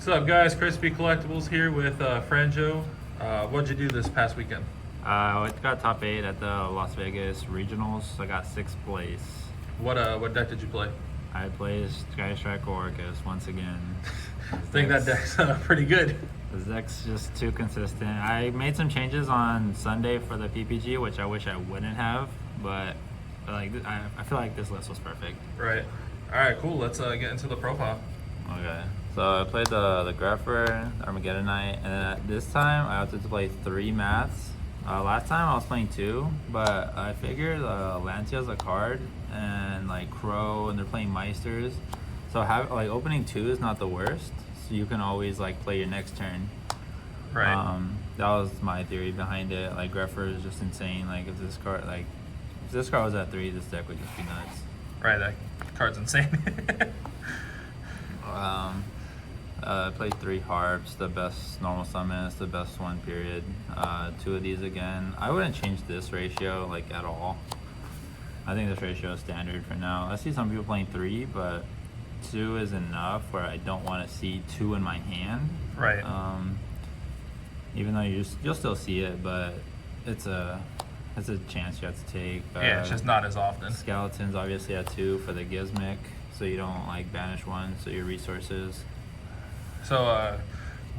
What's up, guys? CrispyCollectibles here with Franjo. What'd you do this past weekend? I got top 8 at the Las Vegas Regionals. I got 6th place. What deck did you play? I played Sky Strike Orcus once again. I think that deck's pretty good. This deck's just too consistent. I made some changes on Sunday for the PPG, which I wish I wouldn't have, but like I feel like this list was perfect. Right. All right, cool. Let's get into the profile. Okay. So I played the Grepher, Armageddon Knight, and this time I opted to play 3 maths. Last time I was playing 2, but I figured Lancia's a card, and like Crow, and they're playing Meisters. So opening 2 is not the worst. So you can always like play your next turn. Right. That was my theory behind it. Like Grepher is just insane. Like if this card was at 3, this deck would just be nuts. Right. That card's insane. I played 3 harps, the best normal summons, the best one period. 2 of these again. I wouldn't change this ratio like at all. I think this ratio is standard for now. I see some people playing 3, but 2 is enough where I don't want to see 2 in my hand. Right. Even though you'll still see it, but it's a chance you have to take. Yeah, it's just not as often. Skeletons obviously at 2 for the Gizmic, so you don't like banish 1, so your resources. So,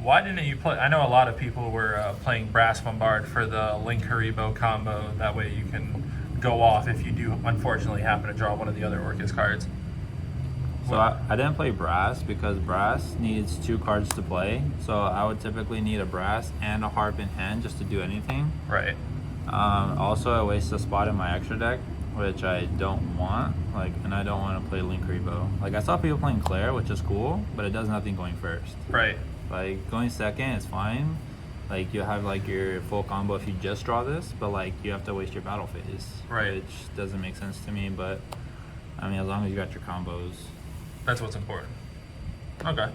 why didn't you play? I know a lot of people were playing Brass Bombard for the Link Haribo combo. That way you can go off if you do unfortunately happen to draw one of the other Orcus cards. So I didn't play Brass because Brass needs 2 cards to play. So I would typically need a Brass and a Harp in hand just to do anything. Right. Also, I waste a spot in my extra deck, which I don't want. And I don't want to play Link Haribo. Like I saw people playing Claire, which is cool, but it does nothing going first. Right. Like going second is fine. Like you have like your full combo if you just draw this, but like you have to waste your battle phase. Right. Which doesn't make sense to me, but I mean as long as you got your combos. That's what's important. Okay.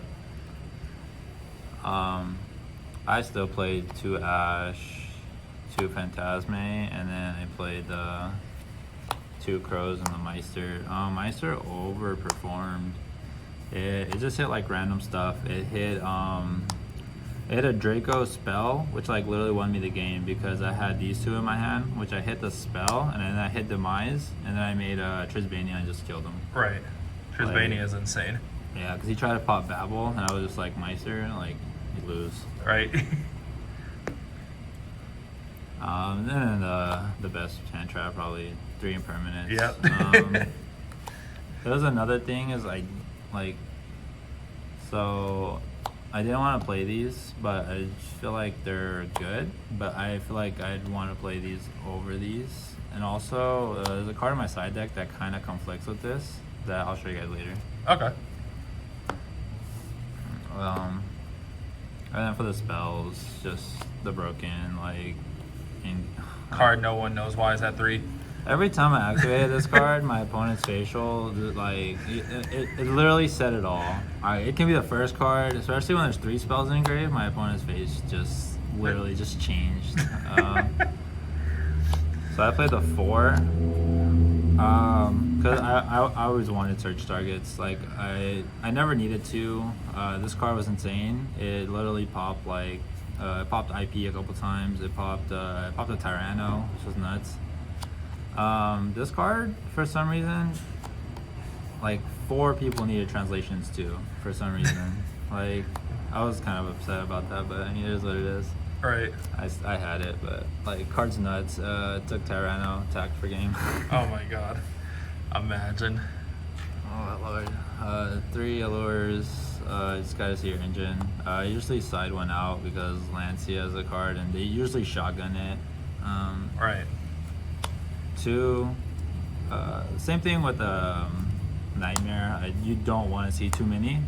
I still played 2 Ash, 2 Phantasme, and then I played the 2 Crows and the Meister. Meister overperformed. It just hit like random stuff. It hit a Draco spell, which like literally won me the game because I had these 2 in my hand, which I hit the spell, and then I hit Demise, and then I made a Trisbania and just killed him. Right. Trisbania is insane. Yeah, because he tried to pop Babel, and I was just like Meister, and like you lose. Right. And then the best hand trap, probably 3 impermanents. Yep. There's another thing is so I didn't want to play these, but I just feel like they're good. But I feel like I'd want to play these over these. And also, there's a card in my side deck that kind of conflicts with this that I'll show you guys later. Okay. And then for the spells, just the broken Card no one knows why is at 3. Every time I activated this card, my opponent's facial, like, it literally said it all. It can be the first card, especially when there's 3 spells in grave, my opponent's face just literally just changed. So I played the 4, because I always wanted search targets. Like, I never needed to. This card was insane. It literally popped, like, it popped IP a couple times. It popped a Tyranno, which was nuts. This card, for some reason, like 4 people needed translations too, for some reason. Like, I was kind of upset about that, but I mean, it is what it is. Right. I had it, but like, card's nuts. Took Tyranno, attacked for game. Oh my god. Imagine. Oh lord. 3 allures. Just gotta see your engine. I usually side one out because Lancia has a card and they usually shotgun it. Right. 2, same thing with Nightmare. You don't want to see too many.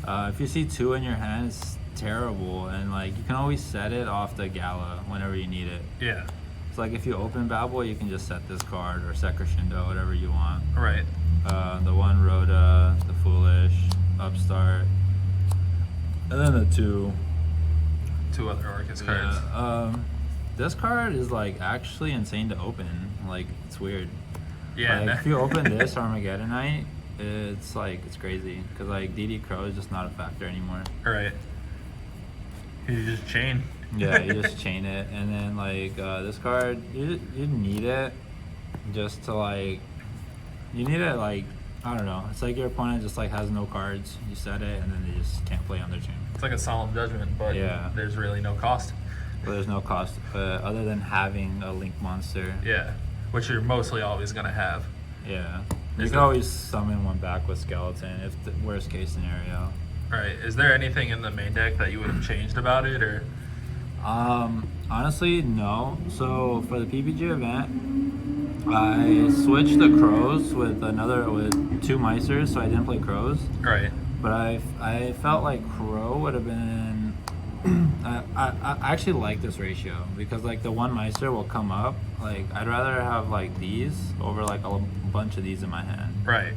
If you see 2 in your hand, it's terrible, and like you can always set it off the Gala whenever you need it. Yeah. It's like if you open Babel, you can just set this card or set Crescendo, whatever you want. Right. The 1 Rhoda, the Foolish, Upstart, and then the 2 other Orcus cards. Yeah, this card is like actually insane to open. Like, it's weird. Yeah. Like, if you open this Armageddon Knight, it's like it's crazy because like DD Crow is just not a factor anymore. Right. You just chain. Yeah, you just chain it, and then like this card, you need it just to like, you need it like, I don't know. It's like your opponent just like has no cards. You set it, and then they just can't play on their turn. It's like a solemn judgment, but yeah, there's really no cost. Well, there's no cost other than having a link monster. Yeah, which you're mostly always gonna have. Yeah, you can always summon one back with skeleton if the worst case scenario. Right. Is there anything in the main deck that you would have changed about it, or? Honestly, no. So for the PPG event, I switched the crows with 2 Meisters, so I didn't play crows. Right. But I felt like crow would have been. I actually like this ratio because like the 1 Meister will come up. Like I'd rather have like these over like a bunch of these in my hand. Right.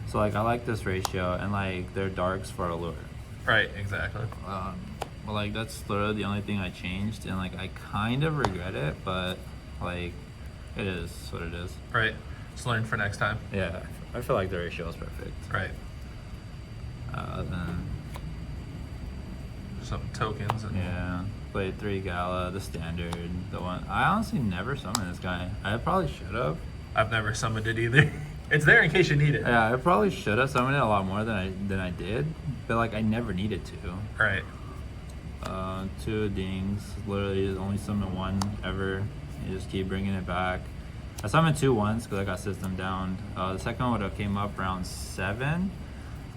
So like I like this ratio, and like they're darks for allure. Right. Exactly. But like that's literally the only thing I changed, and like I kind of regret it, but like it is what it is. Right. Just learn for next time. Yeah, I feel like the ratio is perfect. Right. Then Some tokens. And yeah, played 3 Gala, the standard, the one. I honestly never summoned this guy. I probably should have. I've never summoned it either. It's there in case you need it. Yeah, I probably should have summoned it a lot more than I did, but like I never needed to. Right. 2 dings, literally only summon 1 ever. You just keep bringing it back. I summoned 2 once because I got system down. The second one would have came up round 7.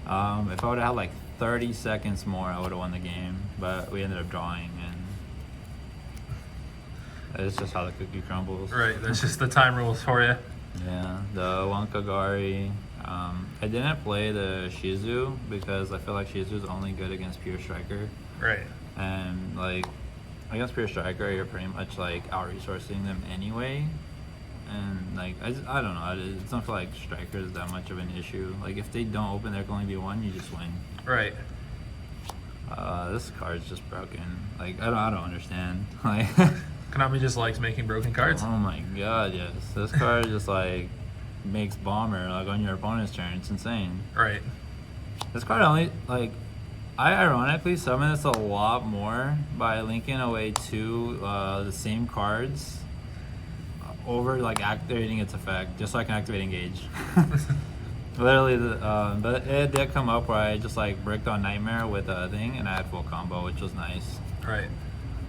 If I would have had like 30 seconds more, I would have won the game. But we ended up drawing, and it's just how the cookie crumbles. Right. That's just the time rules for you. Yeah, the Wankagari. I didn't play the Shizu because I feel like Shizu is only good against Pure Striker. Right. And like against Pure Striker, you're pretty much like out resourcing them anyway. And like I don't know, I don't feel like Striker is that much of an issue. Like if they don't open, there can only be 1. You just win. Right. This card's just broken. Like I don't understand. Like Konami just likes making broken cards. oh my god, yes. This card just like makes bomber like on your opponent's turn. It's insane. Right. This card only like. I ironically summon this a lot more by linking away 2 the same cards over like activating its effect, just so I can activate engage. Literally, but it did come up where I just like bricked on Nightmare with a thing, and I had full combo, which was nice. Right.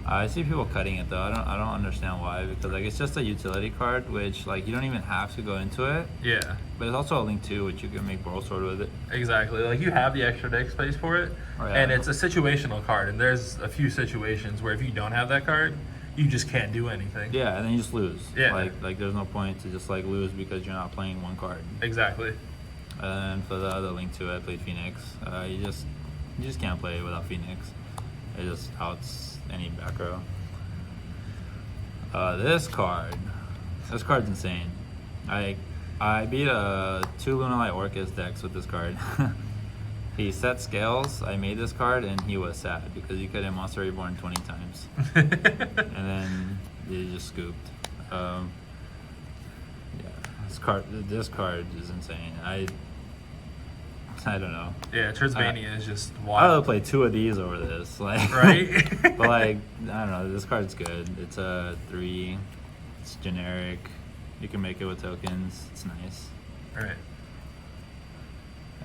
I see people cutting it though. I don't understand why, because like it's just a utility card, which like you don't even have to go into it. Yeah. But it's also a link too, which you can make Boral Sword with it. Exactly. Like you have the extra deck space for it, and it's a situational card. And there's a few situations where if you don't have that card, you just can't do anything. Yeah, and then you just lose. Yeah. Like there's no point to just like lose because you're not playing 1 card. Exactly. And for the other link to it, I played Phoenix. You just can't play it without Phoenix. It just outs any back row. This card's insane. I beat 2 Lunalight Orcus decks with this card. He set scales. I made this card, and he was sad because he couldn't Monster Reborn 20 times, and then he just scooped. Yeah, this card is insane. I don't know. Yeah, Trisbania is just I wild. would play 2 of these over this, like Right. But like I don't know, this card's good. It's a 3. It's generic. You can make it with tokens. It's nice. Right.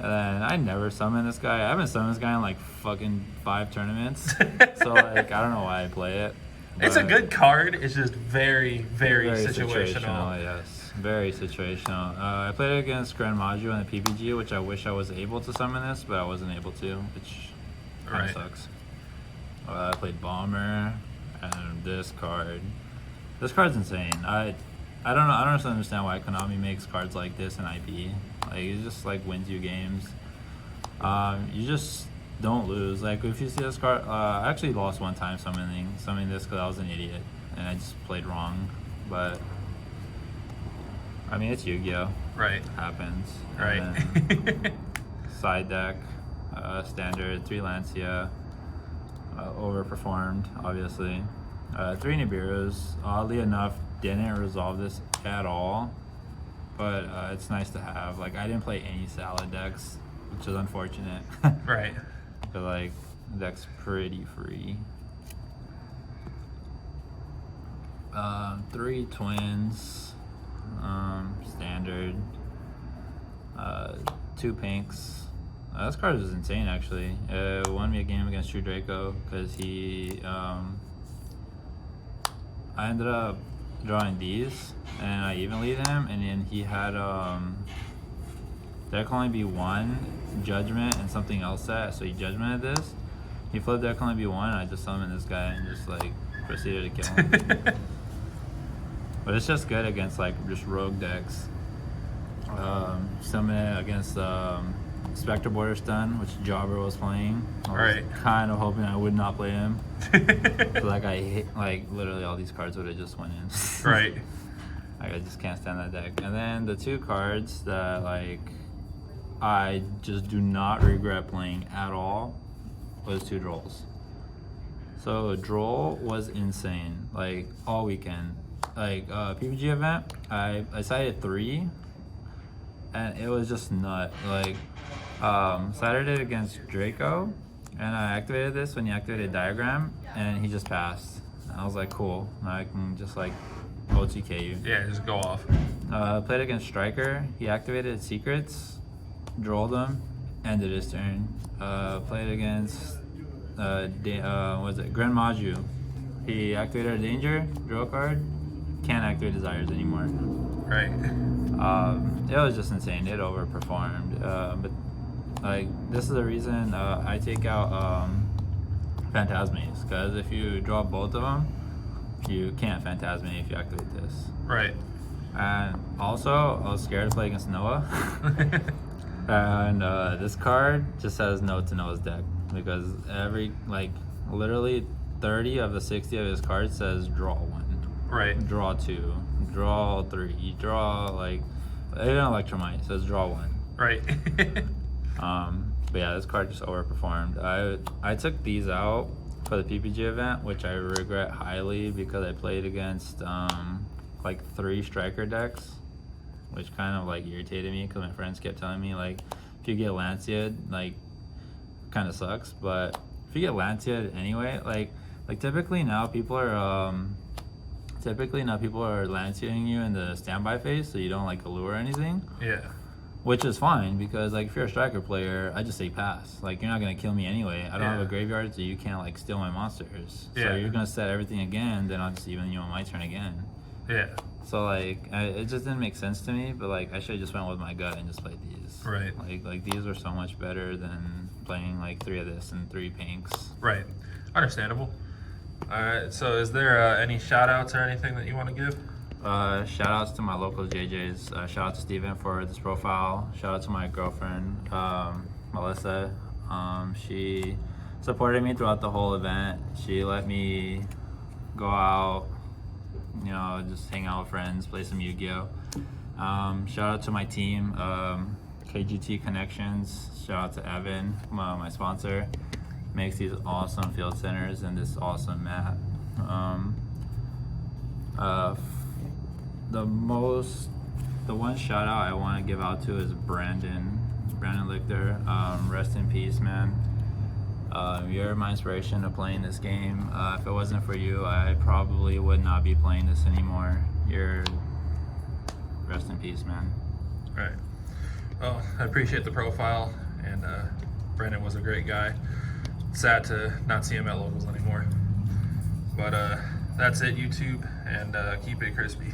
And then I never summon this guy. I haven't summoned this guy in like fucking 5 tournaments. So like I don't know why I play it. It's a good card. It's just very, very situational. Yes. Very situational. I played it against Grand Maju in the PPG, which I wish I was able to summon this, but I wasn't able to, which kind of sucks. I played Bomber, and this card's insane. I don't understand why Konami makes cards like this in IP. Like it just like wins you games. You just don't lose. Like if you see this card, I actually lost 1 time summoning this because I was an idiot and I just played wrong, but. I mean, it's Yu-Gi-Oh! Right. It happens. Right. Side deck, standard, 3 Lancia, overperformed, obviously. 3 Nibiru's, oddly enough, didn't resolve this at all. but it's nice to have. Like, I didn't play any salad decks, which is unfortunate. Right. But like, the deck's pretty free. 3 twins, standard, 2 pinks. This card was insane, actually. It won me a game against True Draco because he, I ended up drawing these and I even lead him, and then he had, there can only be 1 judgment and something else set, so he judgmented this. He flipped there can only be 1, and I just summoned this guy and just like proceeded to kill him. But it's just good against like just rogue decks. Summon it against Spectre Border Stun, which Jobber was playing. I was kind of hoping I would not play him. So like I hit, like literally all these cards would have just went in. Right. Like, I just can't stand that deck. And then the 2 cards that like I just do not regret playing at all was 2 Drolls. So Droll was insane, like all weekend. Like PPG event, I cited 3, and it was just nut. Like cited it against Draco, and I activated this when he activated Diagram, and he just passed. And I was like, cool, I can just like OTK you. Yeah, just go off. Played against Striker, he activated Secrets, drolled him, ended his turn. Played against was it Grand Maju? He activated a Danger, draw a card, can't activate Desires anymore. Right. It was just insane. It overperformed. But like, this is the reason I take out Phantasmes, because if you draw both of them, you can't Phantasme if you activate this. Right. And also, I was scared to play against Noah. And this card just says no to Noah's deck, because every, like, literally 30 of the 60 of his cards says draw 1. Right. Draw 2. Draw 3. Draw, like, even Electromite says draw 1. Right. But yeah, this card just overperformed. I took these out for the PPG event, which I regret highly because I played against like 3 striker decks, which kind of like irritated me because my friends kept telling me like, if you get Lancia, like, kind of sucks. But if you get Lancia anyway, like typically now people are Lanciaing you in the standby phase, so you don't like allure or anything. Yeah. Which is fine, because like if you're a striker player, I just say pass. Like, you're not gonna kill me anyway. I don't have a graveyard, so you can't like steal my monsters. Yeah. So you're gonna set everything again, then I'll just even you on my turn again. Yeah. So like, it just didn't make sense to me. But like, I should have just went with my gut and just played these. Right. Like these are so much better than playing like 3 of this and 3 pinks. Right. Understandable. All right. So, is there any shout outs or anything that you want to give? Shout outs to my local JJs. Shout out to Steven for this profile. Shout out to my girlfriend, Melissa. She supported me throughout the whole event. She let me go out, you know, just hang out with friends, play some Yu-Gi-Oh. Shout out to my team, KGT Connections. Shout out to Evan, my sponsor. Makes these awesome field centers and this awesome mat. The one shout out I want to give out to is Brandon Lichter. Rest in peace, man. You're my inspiration to playing this game. If it wasn't for you, I probably would not be playing this anymore. Rest in peace, man. All right. Well, I appreciate the profile, and Brandon was a great guy. Sad to not see him at locals anymore. But that's it, YouTube, and keep it crispy.